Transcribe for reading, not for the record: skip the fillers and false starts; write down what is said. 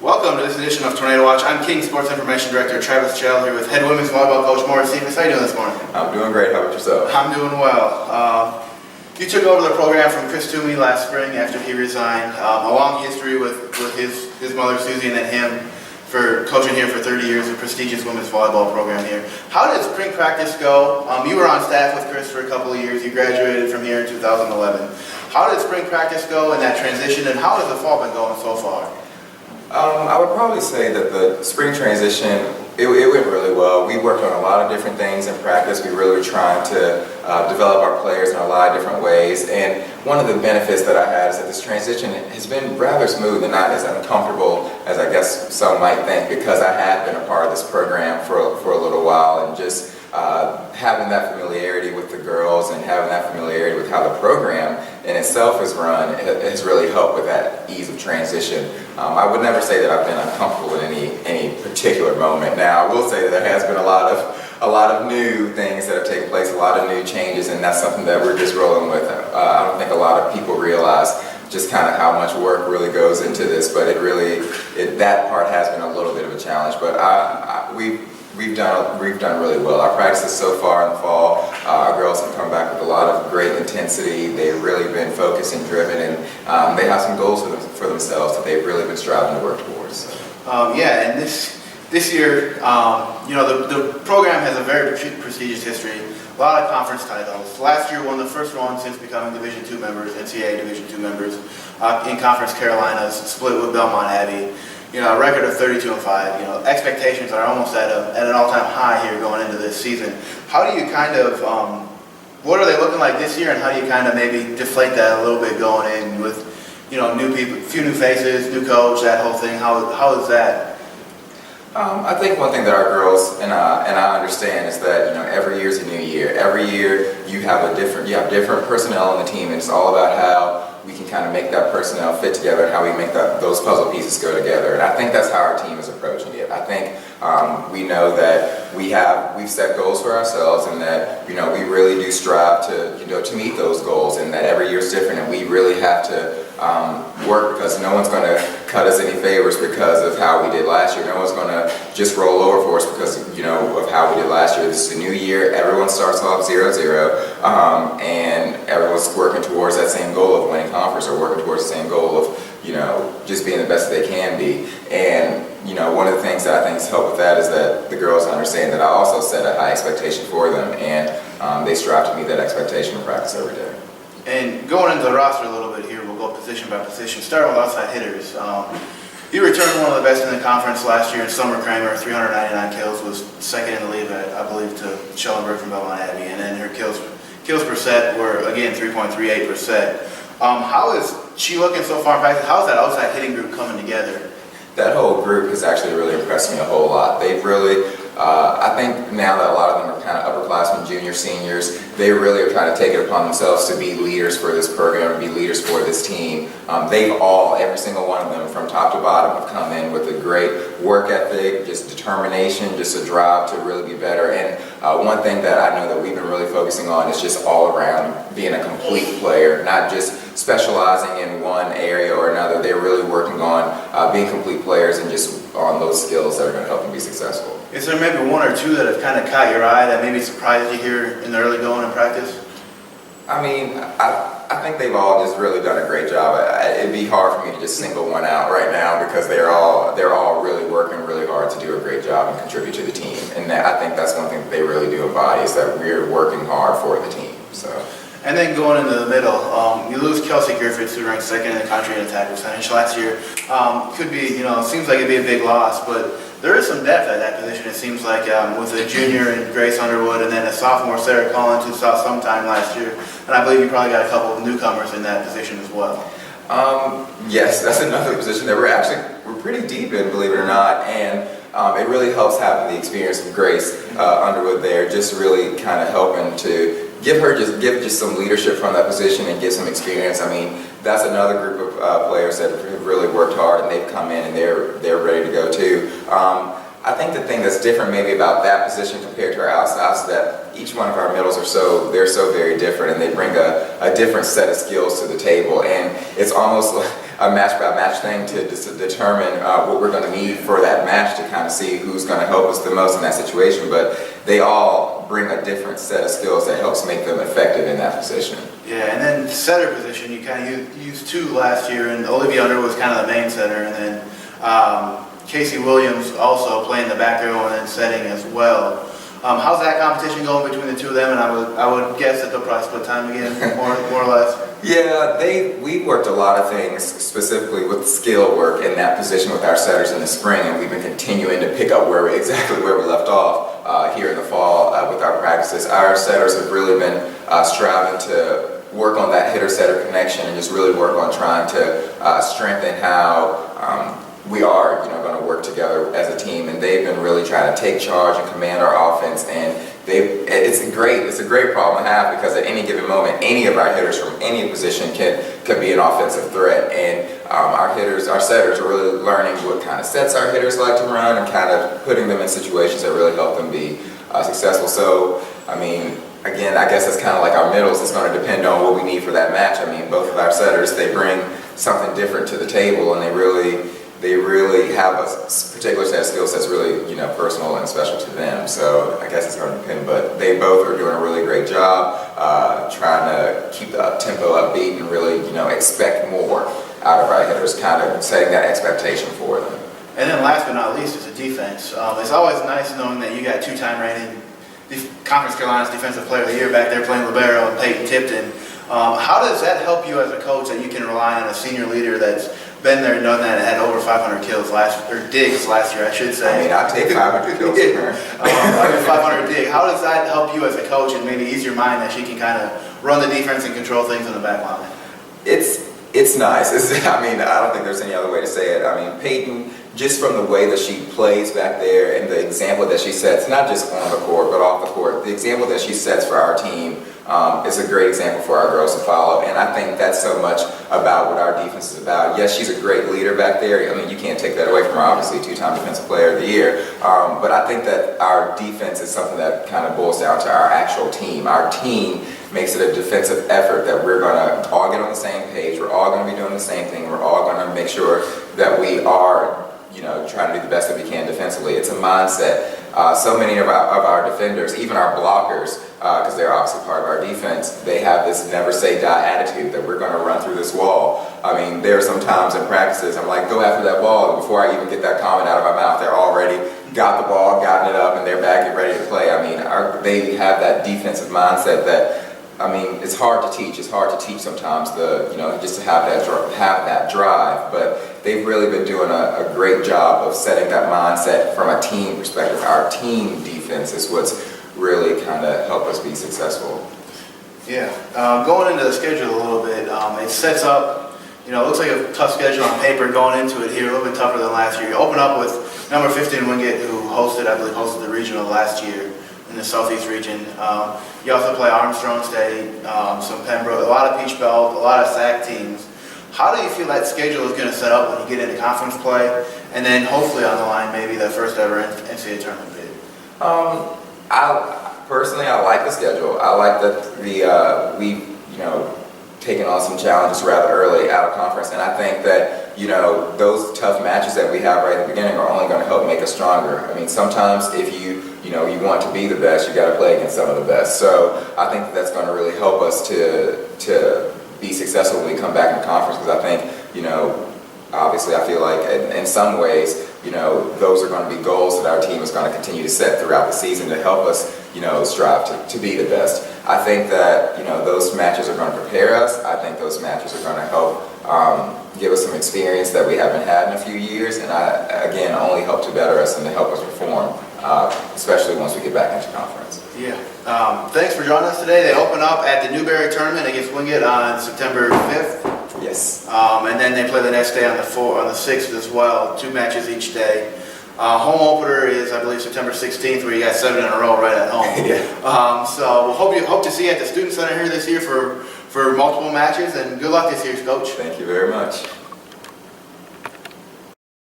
Welcome to this edition of Tornado Watch. I'm King Sports Information Director Travis Chell here with head women's volleyball coach Morris Cephas. How are you doing this morning? I'm doing great. How about yourself? I'm doing well. You took over the program from Chris Toomey last spring after he resigned. A long history with his mother Susie and then him for coaching here for 30 years, a prestigious women's volleyball program here. How did spring practice go? You were on staff with Chris for a couple of years. You graduated from here in 2011. How did spring practice go in that transition, and how has the fall been going so far? I would probably say that the spring transition, it went really well. We worked on a lot of different things in practice. We really were trying to develop our players in a lot of different ways. And one of the benefits that I had is that this transition has been rather smooth and not as uncomfortable as I guess some might think, because I had been a part of this program for a little while, and just having that familiarity with the girls and having that familiarity with how the program in itself is run has really helped with that ease of transition. I would never say that I've been uncomfortable in any particular moment. Now, I will say that there has been a lot of new things that have taken place, a lot of new changes, and that's something that we're just rolling with. I don't think a lot of people realize just kind of how much work really goes into this, but that part has been a little bit of a challenge. But we've done really well. Our practices so far in the fall, our girls have come back with a lot of great intensity. They've really been focused and driven, and they have some goals for themselves that they've really been striving to work towards. Yeah, and this year, the program has a very prestigious history. A lot of conference titles. Last year, one of the first ones since becoming Division II members, NCAA Division II members, in Conference Carolinas, split with Belmont Abbey. A record of 32-5. Expectations are almost at an all-time high here going into this season. How do you kind of, what are they looking like this year, and how do you kind of maybe deflate that a little bit going in with, new people, a few new faces, new coach, that whole thing? How is that? I think one thing that our girls and I understand is that every year is a new year. Every year you have different personnel on the team, and it's all about how we can kind of make that personnel fit together and how we make those puzzle pieces go together. And I think that's how our team is approaching it. I think we know that we've set goals for ourselves, and that we really do strive to meet those goals, and that every year is different, and we really have to work, because no one's going to cut us any favors because of how we did last year. No one's going to just roll over for us because of how we did last year. This is a new year. Everyone starts off 0-0, and everyone's working towards that same goal of winning conference, or working towards the same goal of just being the best that they can be. And one of the things that I think has helped with that is that the girls understand that I also set a high expectation for them, and they strive to meet that expectation in practice every day. And going into the roster a little bit here, we'll go position by position. Starting with outside hitters. You returned one of the best in the conference last year in Summer Kramer, 399 kills, was second in the league, I believe, to Schellenberg from Belmont Abbey. And then her kills per set were, again, 3.38%. How is she looking so far in practice? How is that outside hitting group coming together? That whole group has actually really impressed me a whole lot. They've really, I think now that a lot of them are kind of upperclassmen, junior, seniors, they really are trying to take it upon themselves to be leaders for this program, and be leaders for this team. Every single one of them from top to bottom have come in with a great work ethic, just determination, just a drive to really be better. And one thing that I know that we've been really focusing on is just all around being a complete player, not just specializing in one area or another. They're really working on being complete players, and just on those skills that are going to help them be successful. Is there maybe one or two that have kind of caught your eye that maybe surprised you here in the early going in practice? I mean, I think they've all just really done a great job. It'd be hard for me to just single one out right now, because they're all really working really hard to do a great job and contribute to the team. And I think that's one thing that they really do embody, is that we're working hard for the team. So. And then going into the middle, you lose Kelsey Griffiths, who ranked second in the country in attack percentage last year. Could be, it seems like it'd be a big loss, but there is some depth at that position. It seems like with a junior in Grace Underwood, and then a sophomore Sarah Collins, who saw some time last year, and I believe you probably got a couple of newcomers in that position as well. Yes, that's another position that we're pretty deep in, believe it or not, and it really helps having the experience of Grace Underwood there, just really kind of helping to give just some leadership from that position and get some experience. I mean, that's another group of players that have really worked hard, and they've come in and they're ready to go too. I think the thing that's different maybe about that position compared to our outsides is that each one of our middles they're so very different, and they bring a different set of skills to the table. And it's almost like, a match-by-match thing to determine what we're going to need for that match to kind of see who's going to help us the most in that situation. But they all bring a different set of skills that helps make them effective in that position. Yeah, and then setter position, you kind of used two last year, and Olivia Under was kind of the main setter, and then Casey Williams also playing the back row and then setting as well. How's that competition going between the two of them? And I would guess that they'll probably split time again, more or less. Yeah, we worked a lot of things specifically with skill work in that position with our setters in the spring, and we've been continuing to pick up exactly where we left off here in the fall with our practices. Our setters have really been striving to work on that hitter-setter connection and just really work on trying to strengthen how we are, going to work together as a team, and they've been really trying to take charge and command our offense. And it's a great problem to have, because at any given moment, any of our hitters from any position could be an offensive threat. And our setters are really learning what kind of sets our hitters like to run and kind of putting them in situations that really help them be successful. So, I mean, again, I guess it's kind of like our middles. It's going to depend on what we need for that match. I mean, both of our setters, they bring something different to the table, and they really have a particular set of skills that's really, personal and special to them. So I guess it's going to depend, but they both are doing a really great job trying to keep the tempo upbeat and really, expect more out of our hitters, kind of setting that expectation for them. And then last but not least is the defense. It's always nice knowing that you got two-time reigning Conference Carolina's Defensive Player of the Year back there playing libero and Peyton Tipton. How does that help you as a coach, that you can rely on a senior leader that's been there and done that and had over 500 digs last year, I should say? I mean, I take 500 kills from her. 500 dig. How does that help you as a coach and maybe ease your mind that she can kind of run the defense and control things in the back line? It's nice. I don't think there's any other way to say it. I mean, Peyton, just from the way that she plays back there and the example that she sets, not just on the court but off the court, the example that she sets for our team is a great example for our girls to follow. And I think that's so much about what our defense is about. Yes, she's a great leader back there. I mean, you can't take that away from her, obviously, two-time Defensive Player of the Year. But I think that our defense is something that kind of boils down to our actual team. Our team makes it a defensive effort that we're going to all get on the same page. We're all going to be doing the same thing. We're all going to make sure that we are trying to do the best that we can defensively. It's a mindset. So many of our defenders, even our blockers, because they're obviously part of our defense, they have this never say die attitude that we're going to run through this wall. I mean, there are some times in practices I'm like, go after that ball, and before I even get that comment out of my mouth, they're already got the ball, gotten it up, and they're back and ready to play. I mean, they have that defensive mindset that, it's hard to teach. It's hard to teach sometimes, just to have that drive. But they've really been doing a great job of setting that mindset from a team perspective. Our team defense is what's really kind of helped us be successful. Yeah. Going into the schedule a little bit, it sets up, it looks like a tough schedule on paper going into it here, a little bit tougher than last year. You open up with number 15 Wingate, who hosted the regional last year in the Southeast region. You also play Armstrong State, some Pembroke, a lot of Peach Belt, a lot of SAC teams. How do you feel that schedule is going to set up when you get into conference play, and then hopefully on the line maybe the first ever NCAA tournament bid? I like the schedule. I like that we've taken on some challenges rather early out of conference, and I think that those tough matches that we have right at the beginning are only going to help make us stronger. I mean, sometimes if you want to be the best, you got to play against some of the best. So I think that's going to really help us to be successful when we come back in conference, because I think, obviously I feel like in some ways, those are going to be goals that our team is going to continue to set throughout the season to help us, strive to be the best. I think that, those matches are going to prepare us. I think those matches are going to help give us some experience that we haven't had in a few years, and again, only help to better us and to help us perform, especially once we get back into conference. Yeah. Thanks for joining us today. They open up at the Newberry tournament against Wingate on September 5th. Yes. And then they play the next day on the 6th as well, 2 matches each day. Home opener is, I believe, September 16th, where you got 7 in a row right at home. Yeah. So we'll hope to see you at the Student Center here this year for multiple matches, and good luck this year, Coach. Thank you very much.